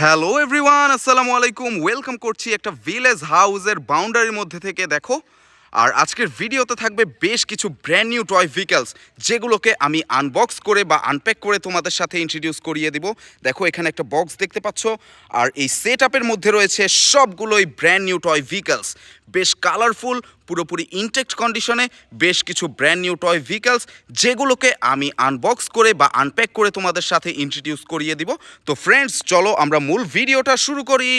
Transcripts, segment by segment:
Hello everyone, আসসালামু আলাইকুম। Welcome করছি একটা ভিলেজ হাউসের বাউন্ডারির মধ্যে থেকে। দেখো, আর আজকের ভিডিওতে থাকবে বেশ কিছু ব্র্যান্ড নিউ টয় ভেহিকলস, যেগুলোকে আমি আনবক্স করে বা আনপ্যাক করে তোমাদের সাথে ইন্ট্রোডিউস করিয়ে দিব। দেখো, এখানে একটা বক্স দেখতে পাচ্ছ, আর এই সেট আপের মধ্যে রয়েছে সবগুলোই ব্র্যান্ড নিউ টয় ভেহিকলস, বেশ কালারফুল, পুরোপুরি ইনটেক্ট কন্ডিশনে বেশ কিছু ব্র্যান্ড নিউ টয় ভেহিকলস, যেগুলোকে আমি আনবক্স করে বা আনপ্যাক করে তোমাদের সাথে ইন্ট্রোডিউস করিয়ে দিব। তো ফ্রেন্ডস, চলো আমরা মূল ভিডিওটা শুরু করি।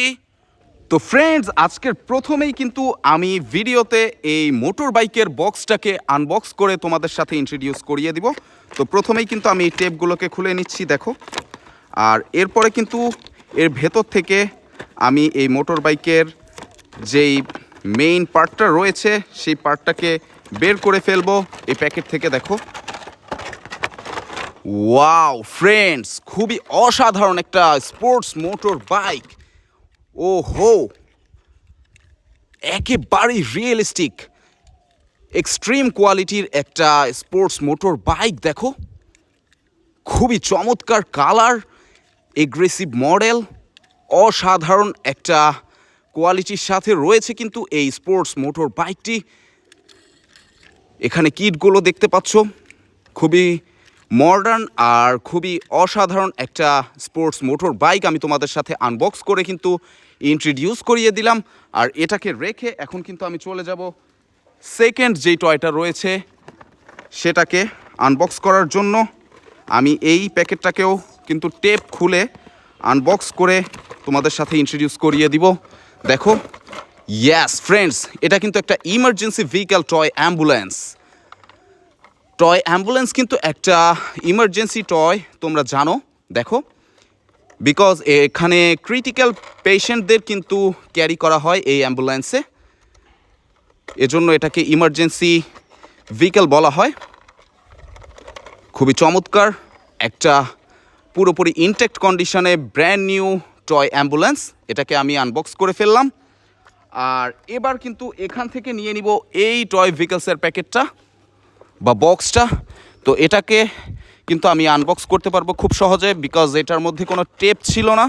তো ফ্রেন্ডস, আজকের প্রথমেই কিন্তু আমি ভিডিওতে এই মোটর বাইকের বক্সটাকে আনবক্স করে তোমাদের সাথে ইন্ট্রোডিউস করিয়ে দিব। তো প্রথমেই কিন্তু আমি এই টেপগুলোকে খুলে নিচ্ছি, দেখো। আর এরপরে কিন্তু এর ভেতর থেকে আমি এই মোটর বাইকের যেই মেইন পার্টটা রয়েছে সেই পার্টটাকে বের করে ফেলবো এই প্যাকেট থেকে। দেখো, ওয়াও ফ্রেন্ডস, খুবই অসাধারণ একটা স্পোর্টস মোটর বাইক। ও হো, একেবারেই রিয়েলিস্টিক এক্সট্রিম কোয়ালিটির একটা স্পোর্টস মোটর বাইক। দেখো, খুবই চমৎকার কালার, এগ্রেসিভ মডেল, অসাধারণ একটা কোয়ালিটির সাথে রয়েছে কিন্তু এই স্পোর্টস মোটর বাইকটি। এখানে কিটগুলো দেখতে পাচ্ছ, খুবই মডার্ন আর খুবই অসাধারণ একটা স্পোর্টস মোটর বাইক আমি তোমাদের সাথে আনবক্স করে কিন্তু ইন্ট্রোডিউস করিয়ে দিলাম। আর এটাকে রেখে এখন কিন্তু আমি চলে যাব সেকেন্ড যেই টয়টা রয়েছে সেটাকে আনবক্স করার জন্য। আমি এই প্যাকেটটাকেও কিন্তু টেপ খুলে আনবক্স করে তোমাদের সাথে ইন্ট্রোডিউস করিয়ে দিব। দেখো, ইয়েস ফ্রেন্ডস, এটা কিন্তু একটা emergency vehicle toy ambulance. Toy ambulance কিন্তু একটা ইমার্জেন্সি টয়, তোমরা জানো। দেখো, বিকজ এখানে ক্রিটিক্যাল পেশেন্টদের কিন্তু ক্যারি করা হয় এই অ্যাম্বুলেন্সে, এজন্য এটাকে ইমার্জেন্সি ভেহিকল বলা হয়। খুবই চমৎকার একটা পুরোপুরি ইনটেক্ট কন্ডিশনে ব্র্যান্ড নিউ টয় অ্যাম্বুলেন্স, এটাকে আমি আনবক্স করে ফেললাম। আর এবার কিন্তু এখান থেকে নিয়ে নিব এই টয় ভেহিকলসের প্যাকেটটা বা বক্সটা। তো এটাকে কিন্তু আমি আনবক্স করতে পারবো খুব সহজে, বিকজ এটার মধ্যে কোনো টেপ ছিল না।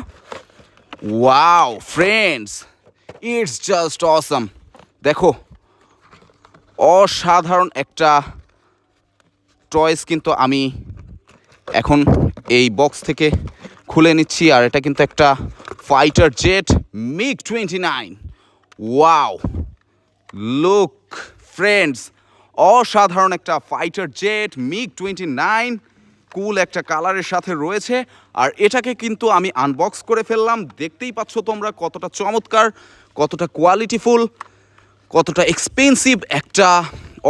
Wow friends, it's just awesome. দেখো, অসাধারণ একটা টয়েস কিন্তু আমি এখন এই বক্স থেকে খুলে নিচ্ছি। আর এটা কিন্তু একটা fighter jet MiG-29। Wow, look friends, অসাধারণ একটা ফাইটার জেট MiG-29, কুল একটা কালারের সাথে রয়েছে। আর এটাকে কিন্তু আমি আনবক্স করে ফেললাম। দেখতেই পাচ্ছ তোমরা কতটা চমৎকার, কতটা কোয়ালিটিফুল, কতটা এক্সপেন্সিভ একটা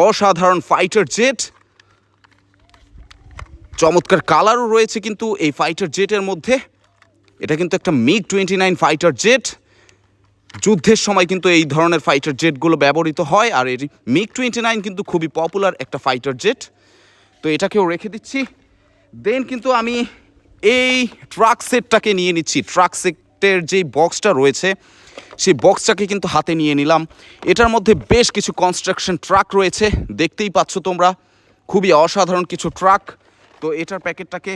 অসাধারণ ফাইটার জেট। চমৎকার কালারও রয়েছে কিন্তু এই ফাইটার জেটের মধ্যে। এটা কিন্তু একটা MiG-29 ফাইটার জেট। যুদ্ধের সময় কিন্তু এই ধরনের ফাইটার জেটগুলো ব্যবহৃত হয়, আর এই MiG-29 কিন্তু খুবই পপুলার একটা ফাইটার জেট। তো এটাকেও রেখে দিচ্ছি। দেন কিন্তু আমি এই ট্রাক সেটটাকে নিয়ে নিচ্ছি। ট্রাক সেটের যেই বক্সটা রয়েছে সেই বক্সটাকে কিন্তু হাতে নিয়ে নিলাম। এটার মধ্যে বেশ কিছু কনস্ট্রাকশন ট্রাক রয়েছে, দেখতেই পাচ্ছ তোমরা, খুবই অসাধারণ কিছু ট্রাক। তো এটার প্যাকেটটাকে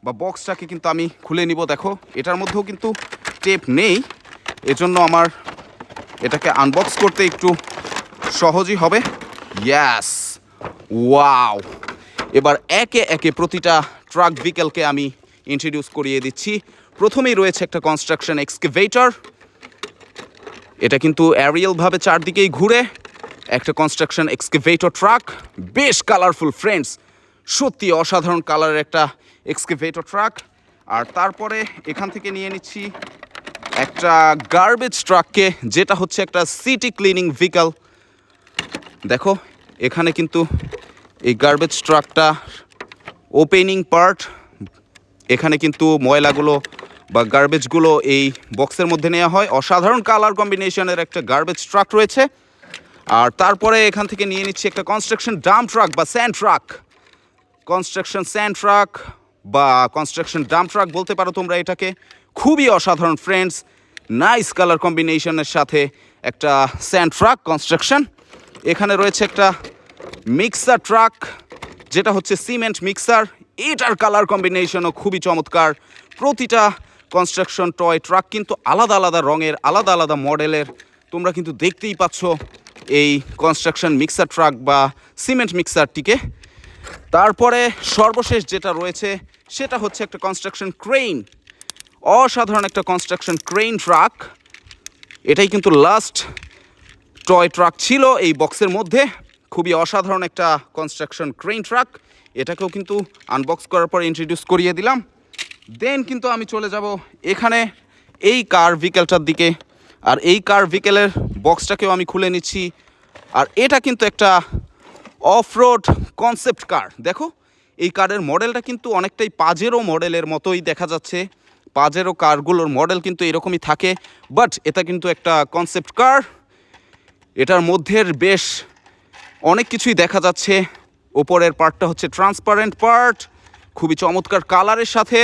বা বক্সটাকে কিন্তু আমি খুলে নিব। দেখো, এটার মধ্যেও কিন্তু টেপ নেই, এজন্য আমার এটাকে আনবক্স করতে একটু সহজই হবে। ইয়াস, ওয়াও। এবার একে একে প্রতিটা ট্রাক ভেহিকলকে আমি ইন্ট্রোডিউস করিয়ে দিচ্ছি। প্রথমেই রয়েছে একটা কনস্ট্রাকশন এক্সকাভেটর। এটা কিন্তু অ্যারিয়ালভাবে চারদিকেই ঘুরে একটা কনস্ট্রাকশন এক্সকাভেটর ট্রাক, বেশ কালারফুল ফ্রেন্ডস, সত্যি অসাধারণ কালারের একটা এক্সকাভেটর ট্রাক। আর তারপরে এখান থেকে নিয়ে নিচ্ছি একটা গার্বেজ ট্রাককে, যেটা হচ্ছে একটা সিটি ক্লিনিং ভেহিকল। দেখো, এখানে কিন্তু এই গার্বেজ ট্রাকটা ওপেনিং পার্ট, এখানে কিন্তু ময়লাগুলো বা গার্বেজগুলো এই বক্সের মধ্যে নেওয়া হয়। অসাধারণ কালার কম্বিনেশনের একটা গার্বেজ ট্রাক রয়েছে। আর তারপরে এখান থেকে নিয়ে নিচ্ছি একটা কনস্ট্রাকশন ডাম্প ট্রাক বা sand truck. Construction sand truck বা কনস্ট্রাকশন ডাম্প ট্রাক বলতে পারো তোমরা এটাকে। খুবই অসাধারণ ফ্রেন্ডস, নাইস কালার কম্বিনেশনের সাথে একটা স্যান্ড ট্রাক কনস্ট্রাকশন। এখানে রয়েছে একটা মিক্সার ট্রাক, যেটা হচ্ছে সিমেন্ট মিক্সার। এটার কালার কম্বিনেশনও খুবই চমৎকার। প্রতিটা কনস্ট্রাকশন টয় ট্রাক কিন্তু আলাদা আলাদা রঙের, আলাদা আলাদা মডেলের তোমরা কিন্তু দেখতেই পাচ্ছ এই কনস্ট্রাকশন মিক্সার ট্রাক বা সিমেন্ট মিক্সারটিকে। তারপরে সর্বশেষ যেটা রয়েছে সেটা হচ্ছে একটা কনস্ট্রাকশন ক্রেন, অসাধারণ একটা কনস্ট্রাকশন ক্রেন ট্রাক। এটাই কিন্তু লাস্ট টয় ট্রাক ছিল এই বক্সের মধ্যে, খুবই অসাধারণ একটা কনস্ট্রাকশন ক্রেন ট্রাক। এটাকেও কিন্তু আনবক্স করার পর ইন্ট্রোডিউস করিয়ে দিলাম। দেন কিন্তু আমি চলে যাব এখানে এই কার ভিকেলটার দিকে, আর এই কার ভিকেলের বক্সটাকেও আমি খুলে নিচ্ছি। আর এটা কিন্তু একটা অফ রোড কনসেপ্ট কার। দেখো এই কারের মডেলটা কিন্তু অনেকটাই পাজেরো মডেলের মতোই দেখা যাচ্ছে। পাজেরো কারগুলোর মডেল কিন্তু এরকমই থাকে, বাট এটা কিন্তু একটা কনসেপ্ট কার। এটার মধ্যে বেশ অনেক কিছুই দেখা যাচ্ছে। ওপরের পার্টটা হচ্ছে ট্রান্সপারেন্ট পার্ট, খুবই চমৎকার কালারের সাথে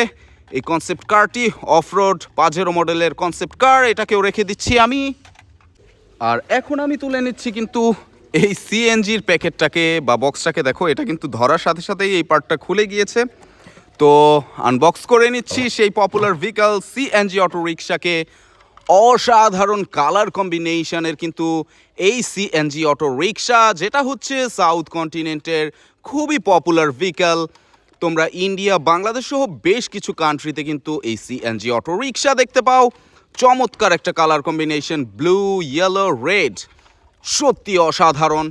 এই কনসেপ্ট কারটি অফ রোড পাজেরো মডেলের কনসেপ্ট কার। এটাকেও রেখে দিচ্ছি আমি। আর এখন আমি তুলে নিচ্ছি কিন্তু এই সিএনজির প্যাকেটটাকে বা বক্সটাকে। দেখো এটা কিন্তু ধরার সাথে সাথেই এই পার্টটা খুলে গিয়েছে। তো আনবক্স করে নিচ্ছি সেই পপুলার ভেহিকল সিএনজি অটো রিক্সাকে। অসাধারণ কালার কম্বিনেশনের কিন্তু এই সিএনজি অটো রিক্সা, যেটা হচ্ছে সাউথ কন্টিনেন্টের খুবই পপুলার ভেহিকল। তোমরা ইন্ডিয়া, বাংলাদেশ সহ বেশ কিছু কান্ট্রিতে কিন্তু এই সিএনজি অটো রিক্সা দেখতে পাও। চমৎকার একটা colour combination, blue, yellow, red, সত্যি অসাধারণ।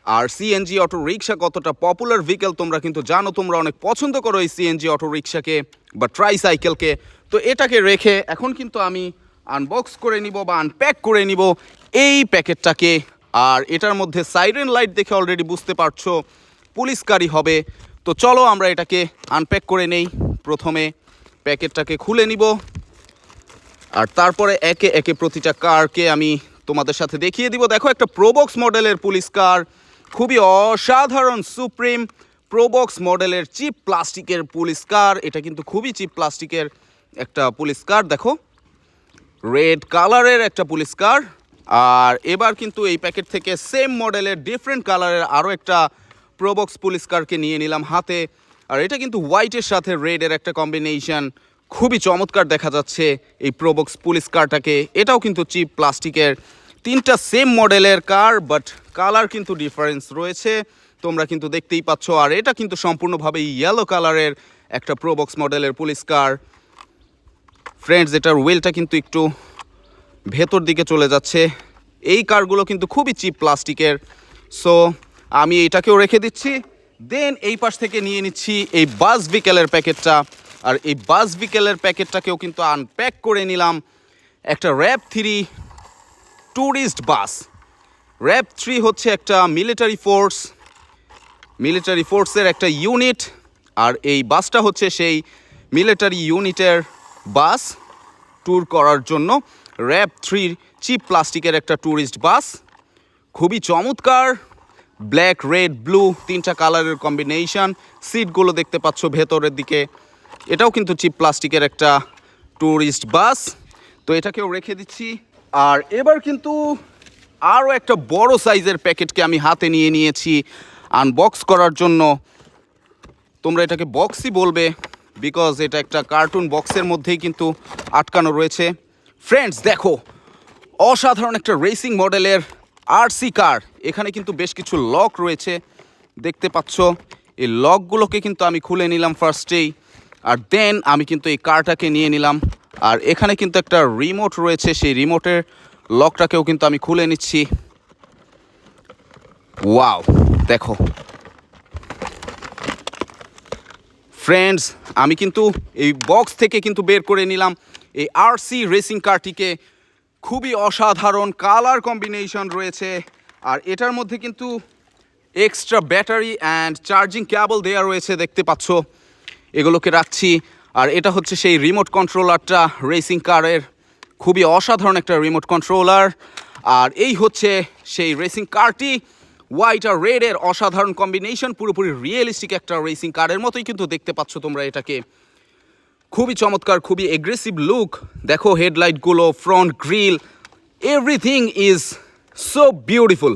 আর সিএনজি অটো রিক্সা কতটা পপুলার ভেহিকল তোমরা কিন্তু জানো, তোমরা অনেক পছন্দ করো এই সিএনজি অটো রিক্সাকে বা ট্রাইসাইকেলকে। তো এটাকে রেখে এখন কিন্তু আমি আনবক্স করে নিব বা আনপ্যাক করে নিব এই প্যাকেটটাকে। আর এটার মধ্যে সাইরেন লাইট দেখে অলরেডি বুঝতে পারছো পুলিশ গাড়ি হবে। তো চলো আমরা এটাকে আনপ্যাক করে নেই। প্রথমে প্যাকেটটাকে খুলে নিব, আর তারপরে একে একে প্রতিটা কারকে আমি তোমাদের সাথে দেখিয়ে দিব। দেখো একটা প্রোবক্স মডেলের পুলিশ কার, খুবই অসাধারণ সুপ্রিম প্রোবক্স মডেলের চিপ প্লাস্টিকের পুলিশ কার। এটা কিন্তু খুবই চিপ প্লাস্টিকের একটা পুলিশ কার। দেখো রেড কালারের একটা পুলিশ কার। আর এবার কিন্তু এই প্যাকেট থেকে সেম মডেলের ডিফারেন্ট কালারের আরও একটা প্রোবক্স পুলিশ কারকে নিয়ে নিলাম হাতে। আর এটা কিন্তু হোয়াইটের সাথে রেডের একটা কম্বিনেশন, খুবই চমৎকার দেখা যাচ্ছে এই প্রোবক্স পুলিশ কারটাকে। এটাও কিন্তু চিপ প্লাস্টিকের, তিনটা সেম মডেলের কার, বাট কালার কিন্তু ডিফারেন্স রয়েছে, তোমরা কিন্তু দেখতেই পাচ্ছ। আর এটা কিন্তু সম্পূর্ণভাবে ইয়েলো কালারের একটা প্রোবক্স মডেলের পুলিশ কার। ফ্রেন্ডস, এটার হুইলটা কিন্তু একটু ভেতর দিকে চলে যাচ্ছে। এই কারগুলো কিন্তু খুবই চিপ প্লাস্টিকের, সো আমি এটাকেও রেখে দিচ্ছি। দেন এই পাশ থেকে নিয়ে নিচ্ছি এই বাস ভিকেলের প্যাকেটটা। আর এই বাস ভিকেলের প্যাকেটটাকেও কিন্তু আনপ্যাক করে নিলাম। একটা র্যাব 3 ট্যুরিস্ট বাস। র্যাব 3 হচ্ছে একটা মিলিটারি ফোর্সের একটা ইউনিট। আর এই বাসটা হচ্ছে সেই মিলিটারি ইউনিটের বাস ট্যুর করার জন্য। র্যাব 3 চিপ প্লাস্টিকের একটা ট্যুরিস্ট বাস, খুবই চমৎকার। ব্ল্যাক, রেড, ব্লু তিনটা কালারের কম্বিনেশন। সিটগুলো দেখতে পাচ্ছ ভেতরের দিকে। এটাও কিন্তু চিপ প্লাস্টিকের একটা ট্যুরিস্ট বাস। তো এটাকেও রেখে দিচ্ছি। আর এবার কিন্তু আরও একটা বড় সাইজের প্যাকেটকে আমি হাতে নিয়ে নিয়েছি আনবক্স করার জন্য। তোমরা এটাকে বক্সই বলবে, বিকজ এটা একটা কার্টুন বক্সের মধ্যেই কিন্তু আটকানো রয়েছে। ফ্রেন্ডস দেখো, অসাধারণ একটা রেসিং মডেলের আরসি কার। এখানে কিন্তু বেশ কিছু লক রয়েছে, দেখতে পাচ্ছ। এই লকগুলোকে কিন্তু আমি খুলে নিলাম ফার্স্টেই। আর দেন আমি কিন্তু এই কারটাকে নিয়ে নিলাম। আর এখানে কিন্তু একটা রিমোট রয়েছে, সেই রিমোটের লকটাকেও কিন্তু আমি খুলে নিচ্ছি। ওয়াও, দেখো ফ্রেন্ডস, আমি কিন্তু এই বক্স থেকে কিন্তু বের করে নিলাম এই আরসি রেসিং কারটিকে। খুবই অসাধারণ কালার কম্বিনেশন রয়েছে। আর এটার মধ্যে কিন্তু extra battery and charging cable দেওয়া রয়েছে, দেখতে পাচ্ছ। এগুলোকে রাখছি। আর এটা হচ্ছে সেই রিমোট কন্ট্রোলারটা রেসিং কারের, খুবই অসাধারণ একটা রিমোট কন্ট্রোলার। আর এই হচ্ছে সেই রেসিং কারটি, হোয়াইট আর রেডের অসাধারণ কম্বিনেশন, পুরোপুরি রিয়েলিস্টিক একটা রেসিং কারের মতোই কিন্তু দেখতে পাচ্ছ তোমরা এটাকে। খুবই চমৎকার, খুবই এগ্রেসিভ লুক। দেখো হেডলাইটগুলো, front grill, everything is so beautiful.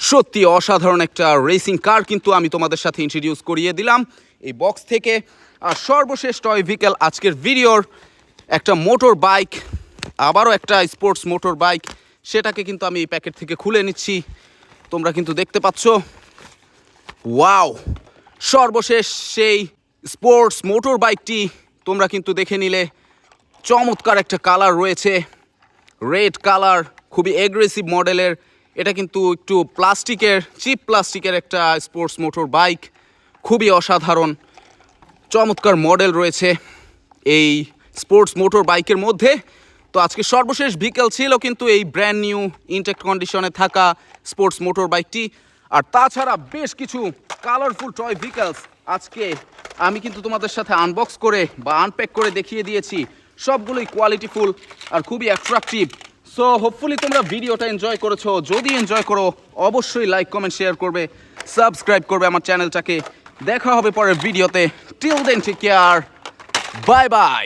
সত্যি অসাধারণ একটা রেসিং কার কিন্তু আমি তোমাদের সাথে ইন্ট্রোডিউস করিয়ে দিলাম এই বক্স থেকে। আর সর্বশেষ টয় ভেহিকল আজকের ভিডিওর, একটা মোটর বাইক, আবারও একটা স্পোর্টস মোটর বাইক, সেটাকে কিন্তু আমি এই প্যাকেট থেকে খুলে নিচ্ছি। তোমরা কিন্তু দেখতে পাচ্ছ, ওয়াও, সর্বশেষ সেই স্পোর্টস মোটর বাইকটি তোমরা কিন্তু দেখে নিলে। চমৎকার একটা কালার রয়েছে, রেড কালার, খুবই এগ্রেসিভ মডেলের। এটা কিন্তু একটু প্লাস্টিকের, চিপ প্লাস্টিকের একটা স্পোর্টস মোটর বাইক, খুবই অসাধারণ চমৎকার মডেল রয়েছে এই স্পোর্টস মোটর বাইকের মধ্যে। তো আজকে সর্বশেষ বিকেল ছিল কিন্তু এই ব্র্যান্ড নিউ ইনটেক্ট কন্ডিশনে থাকা স্পোর্টস মোটর বাইকটি। আর তাছাড়া বেশ কিছু কালারফুল টয় ভেহিকলস আজকে আমি কিন্তু তোমাদের সাথে আনবক্স করে বা আনপ্যাক করে দেখিয়ে দিয়েছি। সবগুলোই কোয়ালিটিফুল আর খুবই অ্যাট্রাকটিভ। সো হোপফুলি তোমরা ভিডিওটা এনজয় করেছো। যদি এনজয় করো অবশ্যই লাইক, কমেন্ট, শেয়ার করবে, সাবস্ক্রাইব করবে আমার চ্যানেলটাকে। দেখা হবে পরের ভিডিওতে। Till then take care, bye by.